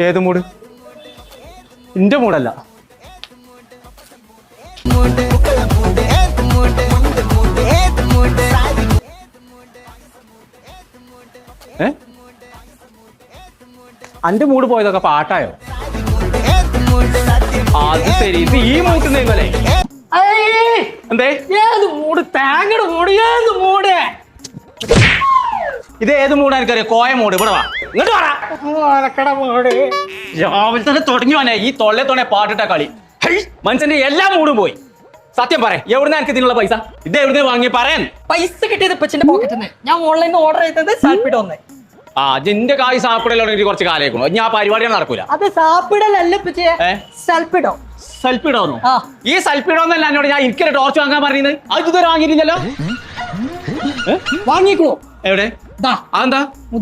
ഏത് മൂഡ്? എന്റെ മൂടല്ല. അന്റെ മൂഡ് പോയതൊക്കെ പാട്ടായോ? അത് ശരി, ഇത് ഈ മൂട്ടുന്നേ. എന്തേ ഏത് മൂട്? തേങ്ങയുടെ മൂട്. ഏത് മൂട്? ഇത് ഏത് മൂടാ എനിക്കറിയാം? കോയ മൂട്. ഇവിടെ വാ, ഇങ്ങോട്ട് വാടാ. രാവിലെ തന്നെ തുടങ്ങി വന്നെ ഈ തൊള്ളെ പാട്ടിട്ട കളി. മനുഷ്യന്റെ എല്ലാ മൂടും പോയി. സത്യം പറയാം, എവിടുന്ന എനിക്ക് ഇതിനുള്ള പൈസ? ഇത് എവിടുന്ന് വാങ്ങി പറയാൻ? പൈസ കിട്ടിയത് ഇപ്പച്ചിന്റെ പോക്കറ്റിന്ന്. ഞാൻ ഓൺലൈനിൽ ഓർഡർ ചെയ്തത് സാൽപ്പിടോ ഒന്ന്. ആ ജിന്റെ കായ് സാപ്പിടലോടെ എനിക്ക് കുറച്ച് കാലേക്കണു. ഞാൻ പരിപാടിയാണ് നടക്കൂല. അത് സാപ്പിടലല്ല സൽപ്പിടോ. സൽപ്പിടോന്നു? ഈ സൽപ്പിടോന്നല്ല എന്നോട് ഞാൻ എനിക്ക് ടോർച്ച് വാങ്ങാൻ പറയുന്നത്. അത് ഇതുവരെ വാങ്ങിയിട്ടില്ലല്ലോ. വാങ്ങിക്കോ. എവിടെ? അതെന്താ?